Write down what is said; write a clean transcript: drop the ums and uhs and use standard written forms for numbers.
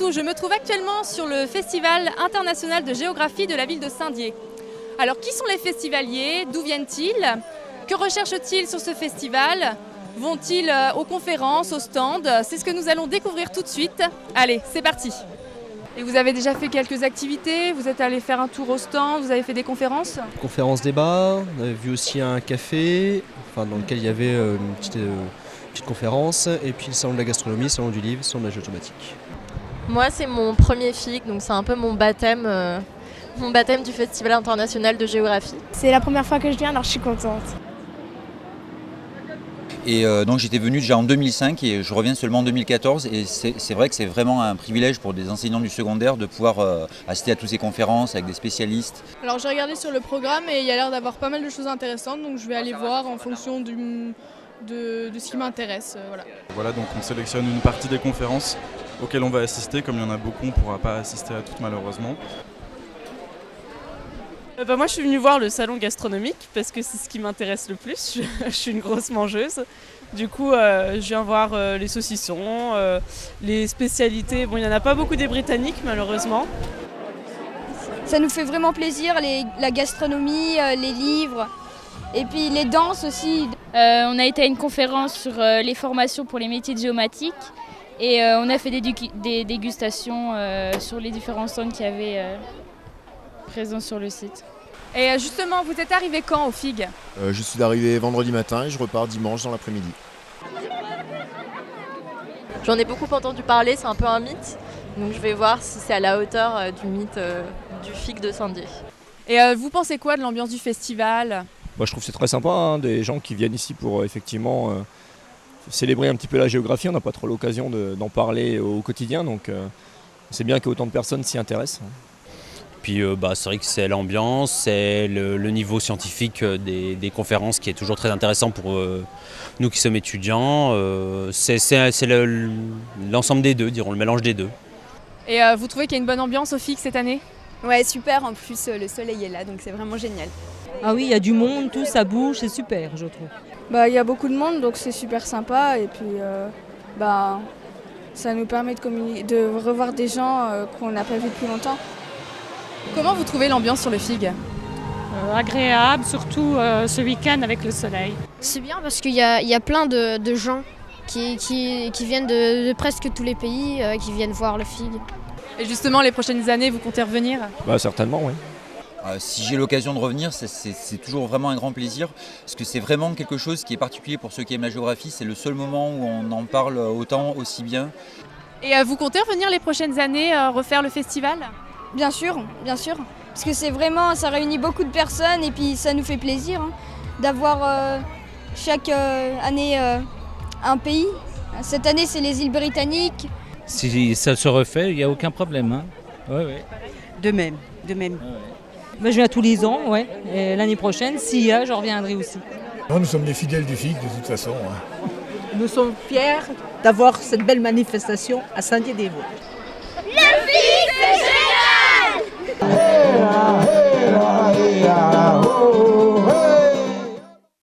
tout, je me trouve actuellement sur le Festival international de géographie de la ville de Saint-Dié. Alors qui sont les festivaliers? D'où viennent-ils? Que recherchent-ils sur ce festival? Vont-ils aux conférences, aux stands? C'est ce que nous allons découvrir tout de suite. Allez, c'est parti! Et vous avez déjà fait quelques activités? Vous êtes allé faire un tour au stand? Vous avez fait des conférences? Conférence débat, on avait vu aussi un café, dans lequel il y avait une petite conférence, et puis le salon de la gastronomie, le salon du livre, le salon de la jeu automatique. Moi, c'est mon premier FIG, donc c'est un peu mon baptême du Festival international de géographie. C'est la première fois que je viens, alors je suis contente. Et donc j'étais venu déjà en 2005 et je reviens seulement en 2014 et c'est vrai que c'est vraiment un privilège pour des enseignants du secondaire de pouvoir assister à toutes ces conférences avec des spécialistes. Alors j'ai regardé sur le programme et il y a l'air d'avoir pas mal de choses intéressantes, donc je vais aller voir en fonction de ce qui m'intéresse. Voilà, donc on sélectionne une partie des conférences auxquelles on va assister. Comme il y en a beaucoup, on ne pourra pas assister à toutes malheureusement. Moi je suis venue voir le salon gastronomique parce que c'est ce qui m'intéresse le plus. Je suis une grosse mangeuse. Du coup je viens voir les saucissons, les spécialités. Bon, il n'y en a pas beaucoup des britanniques malheureusement. Ça nous fait vraiment plaisir, la gastronomie, les livres et puis les danses aussi. On a été à une conférence sur les formations pour les métiers de géomatique et on a fait des dégustations sur les différents stands qu'il y avait présents sur le site. Et justement, vous êtes arrivé quand au FIG? Je suis arrivé vendredi matin et je repars dimanche dans l'après-midi. J'en ai beaucoup entendu parler, c'est un peu un mythe, donc je vais voir si c'est à la hauteur du mythe du FIG de Saint-Dié. Et vous pensez quoi de l'ambiance du festival? Je trouve que c'est très sympa, des gens qui viennent ici pour effectivement célébrer un petit peu la géographie. On n'a pas trop l'occasion d'en parler au quotidien, donc c'est bien qu'autant de personnes s'y intéressent. Puis c'est vrai que c'est l'ambiance, c'est le niveau scientifique des conférences qui est toujours très intéressant pour nous qui sommes étudiants. C'est l'ensemble des deux, dirons, le mélange des deux. Et vous trouvez qu'il y a une bonne ambiance au FIG cette année? Ouais, super, en plus le soleil est là, donc c'est vraiment génial. Ah oui, il y a du monde, tout ça bouge, c'est super, je trouve. Il y a beaucoup de monde, donc c'est super sympa, et puis ça nous permet de revoir des gens qu'on n'a pas vus depuis longtemps. Comment vous trouvez l'ambiance sur le FIG? Agréable, surtout ce week-end avec le soleil. C'est bien parce qu'il y a plein de gens qui viennent de presque tous les pays, qui viennent voir le FIG. Et justement, les prochaines années, vous comptez revenir? Certainement, oui. Si j'ai l'occasion de revenir, c'est toujours vraiment un grand plaisir, parce que c'est vraiment quelque chose qui est particulier pour ceux qui aiment la géographie. C'est le seul moment où on en parle autant, aussi bien. Et vous comptez revenir les prochaines années, refaire le festival? Bien sûr, parce que ça réunit beaucoup de personnes et puis ça nous fait plaisir d'avoir chaque année un pays. Cette année, c'est les îles Britanniques. Si ça se refait, il n'y a aucun problème. Ouais. De même. Ouais. Je viens tous les ans, ouais. Et l'année prochaine, s'il y a, je reviendrai aussi. Non, nous sommes des fidèles du FIG de toute façon. Nous sommes fiers d'avoir cette belle manifestation à Saint-Dié-des-Vosges.